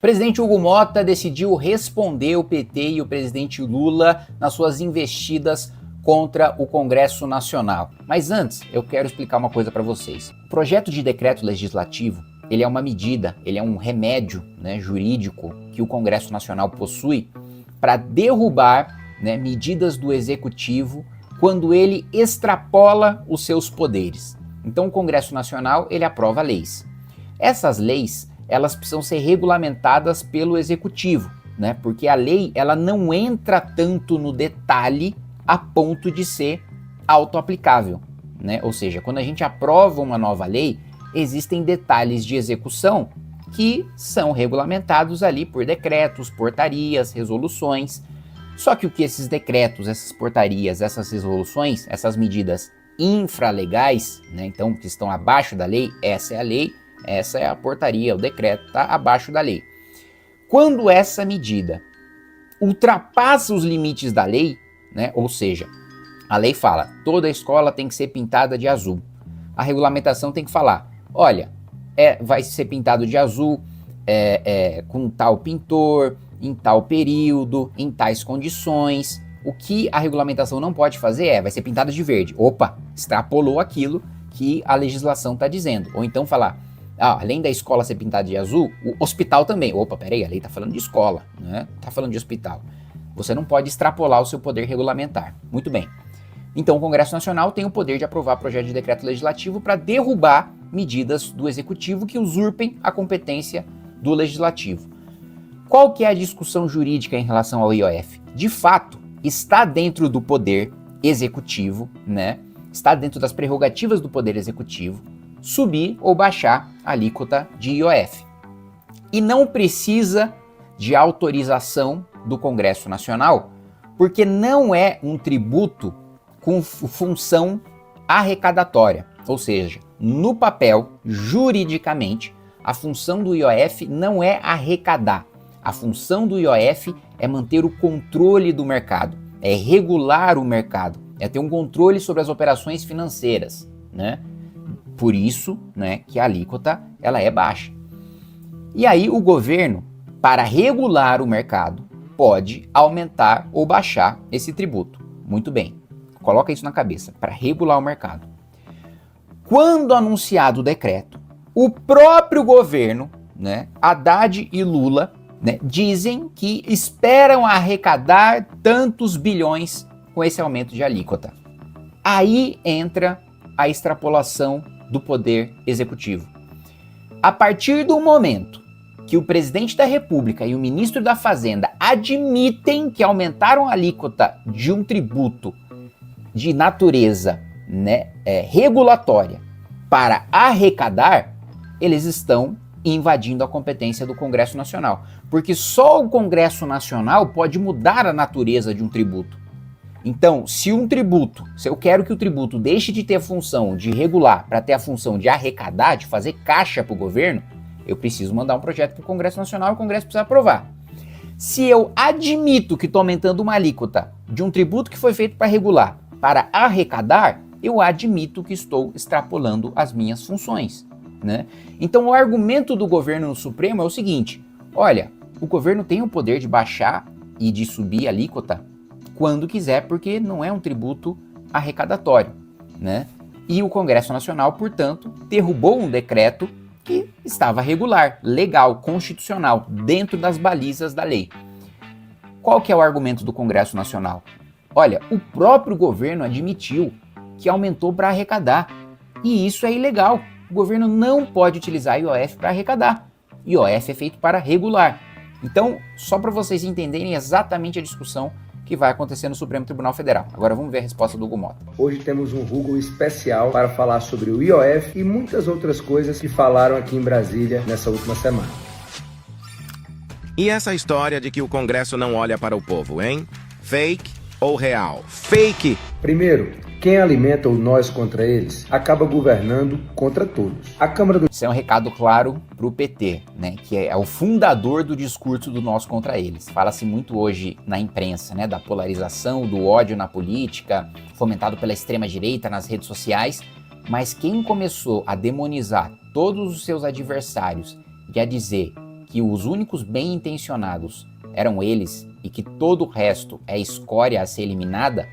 presidente Hugo Motta decidiu responder o PT e o presidente Lula nas suas investidas contra o Congresso Nacional. Mas antes, eu quero explicar uma coisa para vocês. O projeto de decreto legislativo, ele é uma medida, ele é um remédio, jurídico que o Congresso Nacional possui para derrubar, medidas do Executivo quando ele extrapola os seus poderes. Então o Congresso Nacional, ele aprova leis. Essas leis, elas precisam ser regulamentadas pelo Executivo, porque a lei, ela não entra tanto no detalhe a ponto de ser autoaplicável, Ou seja, quando a gente aprova uma nova lei, existem detalhes de execução que são regulamentados ali por decretos, portarias, resoluções. Só que o que esses decretos, essas portarias, essas resoluções, essas medidas infralegais, então que estão abaixo da lei, essa é a lei, essa é a portaria, o decreto está abaixo da lei. Quando essa medida ultrapassa os limites da lei, ou seja, a lei fala, toda escola tem que ser pintada de azul. A regulamentação tem que falar, olha, vai ser pintado de azul com tal pintor, em tal período, em tais condições. O que a regulamentação não pode fazer vai ser pintado de verde. Opa, extrapolou aquilo que a legislação está dizendo. Ou então falar, além da escola ser pintada de azul, o hospital também. Opa, peraí, a lei está falando de escola, está falando de hospital. Você não pode extrapolar o seu poder regulamentar. Muito bem. Então o Congresso Nacional tem o poder de aprovar projeto de decreto legislativo para derrubar medidas do Executivo que usurpem a competência do Legislativo. Qual que é a discussão jurídica em relação ao IOF? De fato, está dentro do poder executivo, está dentro das prerrogativas do poder executivo, subir ou baixar a alíquota de IOF. E não precisa de autorização do Congresso Nacional, porque não é um tributo com função arrecadatória. Ou seja, no papel, juridicamente, a função do IOF não é arrecadar. A função do IOF é manter o controle do mercado, é regular o mercado, é ter um controle sobre as operações financeiras, Por isso, que a alíquota ela é baixa. E aí o governo, para regular o mercado, pode aumentar ou baixar esse tributo. Muito bem, coloca isso na cabeça, para regular o mercado. Quando anunciado o decreto, o próprio governo, Haddad e Lula, dizem que esperam arrecadar tantos bilhões com esse aumento de alíquota. Aí entra a extrapolação do poder executivo. A partir do momento que o presidente da República e o ministro da Fazenda admitem que aumentaram a alíquota de um tributo de natureza regulatória para arrecadar, eles estão invadindo a competência do Congresso Nacional. Porque só o Congresso Nacional pode mudar a natureza de um tributo. Então, se eu quero que o tributo deixe de ter a função de regular para ter a função de arrecadar, de fazer caixa para o governo, eu preciso mandar um projeto para o Congresso Nacional e o Congresso precisa aprovar. Se eu admito que estou aumentando uma alíquota de um tributo que foi feito para regular, para arrecadar, eu admito que estou extrapolando as minhas funções. Então o argumento do governo no Supremo é o seguinte, olha, o governo tem o poder de baixar e de subir a alíquota quando quiser, porque não é um tributo arrecadatório, E o Congresso Nacional, portanto, derrubou um decreto que estava regular, legal, constitucional, dentro das balizas da lei. Qual que é o argumento do Congresso Nacional? Olha, o próprio governo admitiu que aumentou para arrecadar, e isso é ilegal. O governo não pode utilizar IOF para arrecadar. IOF é feito para regular. Então, só para vocês entenderem exatamente a discussão que vai acontecer no Supremo Tribunal Federal. Agora vamos ver a resposta do Hugo Motta. Hoje temos um Hugo especial para falar sobre o IOF e muitas outras coisas que falaram aqui em Brasília nessa última semana. E essa história de que o Congresso não olha para o povo, hein? Fake ou real? Fake! Primeiro, quem alimenta o nós contra eles acaba governando contra todos. A Câmara do... Isso é um recado claro para o PT, que é o fundador do discurso do nós contra eles. Fala-se muito hoje na imprensa, da polarização, do ódio na política, fomentado pela extrema-direita nas redes sociais, mas quem começou a demonizar todos os seus adversários e a dizer que os únicos bem-intencionados eram eles e que todo o resto é escória a ser eliminada,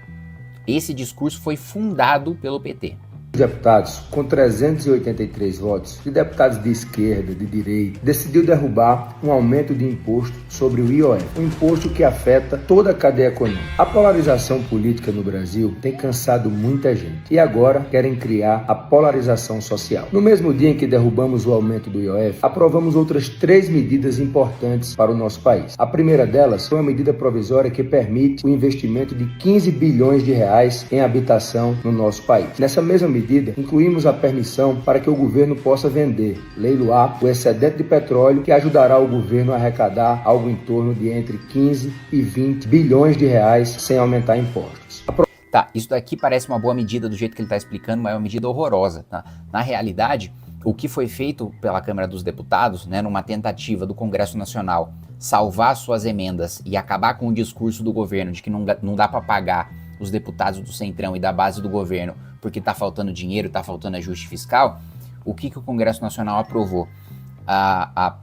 esse discurso foi fundado pelo PT. Deputados, com 383 votos, de deputados de esquerda, de direita, decidiu derrubar um aumento de imposto sobre o IOF, um imposto que afeta toda a cadeia econômica. A polarização política no Brasil tem cansado muita gente e agora querem criar a polarização social. No mesmo dia em que derrubamos o aumento do IOF, aprovamos outras 3 medidas importantes para o nosso país. A primeira delas foi uma medida provisória que permite o investimento de 15 bilhões de reais em habitação no nosso país. Nessa mesma medida, incluímos a permissão para que o governo possa vender, leiloar o excedente de petróleo, que ajudará o governo a arrecadar algo em torno de entre 15 e 20 bilhões de reais sem aumentar impostos. Tá, isso daqui parece uma boa medida do jeito que ele está explicando, mas é uma medida horrorosa, tá? Na realidade, o que foi feito pela Câmara dos Deputados, né, numa tentativa do Congresso Nacional salvar suas emendas e acabar com o discurso do governo de que não dá para pagar os deputados do Centrão e da base do governo porque está faltando dinheiro, está faltando ajuste fiscal, o que o Congresso Nacional aprovou?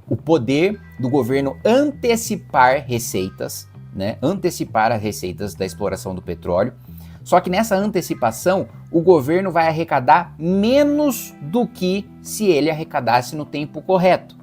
O poder do governo antecipar receitas, né? Antecipar as receitas da exploração do petróleo. Só que nessa antecipação, o governo vai arrecadar menos do que se ele arrecadasse no tempo correto.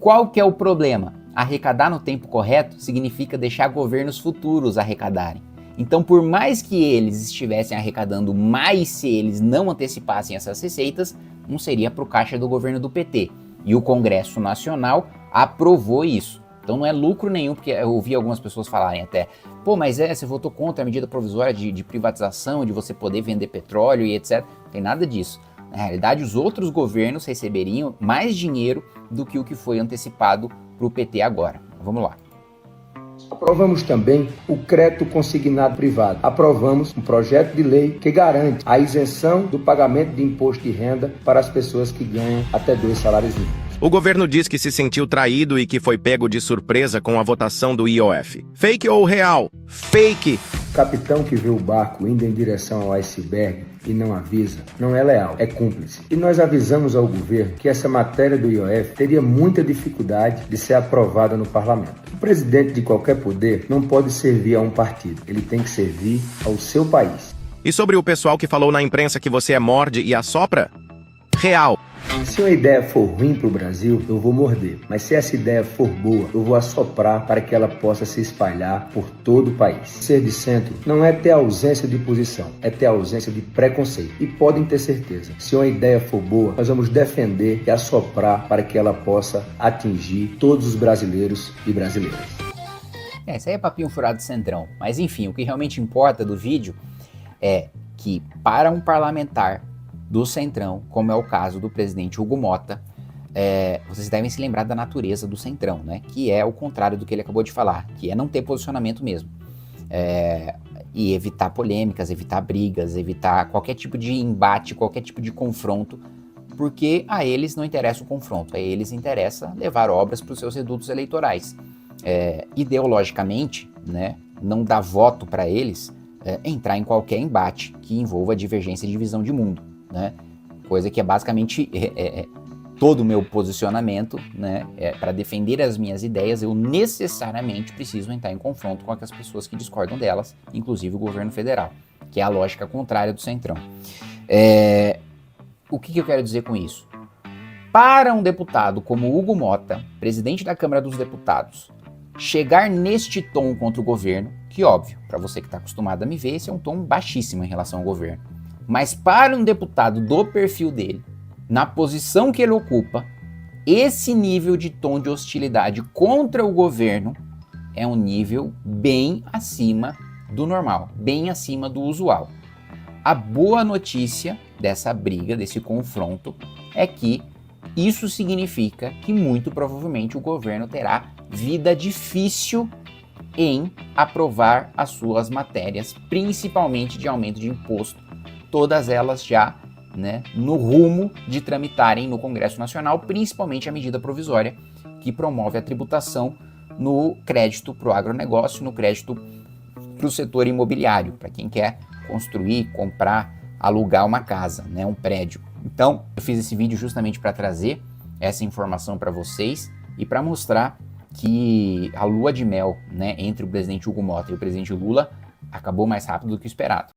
Qual que é o problema? Arrecadar no tempo correto significa deixar governos futuros arrecadarem. Então, por mais que eles estivessem arrecadando mais se eles não antecipassem essas receitas, não seria para o caixa do governo do PT. E o Congresso Nacional aprovou isso. Então não é lucro nenhum, porque eu ouvi algumas pessoas falarem até, pô, mas você votou contra a medida provisória de privatização, de você poder vender petróleo e etc. Não tem nada disso. Na realidade, os outros governos receberiam mais dinheiro do que o que foi antecipado para o PT agora. Vamos lá. Aprovamos também o crédito consignado privado. Aprovamos um projeto de lei que garante a isenção do pagamento de imposto de renda para as pessoas que ganham até 2 salários mínimos. O governo diz que se sentiu traído e que foi pego de surpresa com a votação do IOF. Fake ou real? Fake! O capitão que vê o barco indo em direção ao iceberg e não avisa, não é leal, é cúmplice. E nós avisamos ao governo que essa matéria do IOF teria muita dificuldade de ser aprovada no parlamento. O presidente de qualquer poder não pode servir a um partido, ele tem que servir ao seu país. E sobre o pessoal que falou na imprensa que você é morde e assopra? Real. Se uma ideia for ruim para o Brasil, eu vou morder. Mas se essa ideia for boa, eu vou assoprar para que ela possa se espalhar por todo o país. Ser de centro não é ter ausência de posição, é ter ausência de preconceito. E podem ter certeza, se uma ideia for boa, nós vamos defender e assoprar para que ela possa atingir todos os brasileiros e brasileiras. Isso aí é papinho furado de Centrão. Mas enfim, o que realmente importa do vídeo é que para um parlamentar do Centrão, como é o caso do presidente Hugo Motta, vocês devem se lembrar da natureza do Centrão, né? Que é o contrário do que ele acabou de falar, que é não ter posicionamento mesmo. E evitar polêmicas, evitar brigas, evitar qualquer tipo de embate, qualquer tipo de confronto, porque a eles não interessa o confronto, a eles interessa levar obras para os seus redutos eleitorais. Ideologicamente, né, não dá voto para eles entrar em qualquer embate que envolva divergência e divisão de mundo. Né? Coisa que é basicamente todo o meu posicionamento, né? Para defender as minhas ideias, eu necessariamente preciso entrar em confronto com as pessoas que discordam delas, inclusive o governo federal, que é a lógica contrária do Centrão. O que eu quero dizer com isso? Para um deputado como Hugo Motta, presidente da Câmara dos Deputados, chegar neste tom contra o governo, que óbvio, para você que está acostumado a me ver, esse é um tom baixíssimo em relação ao governo. Mas para um deputado do perfil dele, na posição que ele ocupa, esse nível de tom de hostilidade contra o governo é um nível bem acima do normal, bem acima do usual. A boa notícia dessa briga, desse confronto, é que isso significa que muito provavelmente o governo terá vida difícil em aprovar as suas matérias, principalmente de aumento de imposto, todas elas já, né, no rumo de tramitarem no Congresso Nacional, principalmente a medida provisória que promove a tributação no crédito para o agronegócio, no crédito para o setor imobiliário, para quem quer construir, comprar, alugar uma casa, né, um prédio. Então, eu fiz esse vídeo justamente para trazer essa informação para vocês, e para mostrar que a lua de mel, né, entre o presidente Hugo Motta e o presidente Lula acabou mais rápido do que o esperado.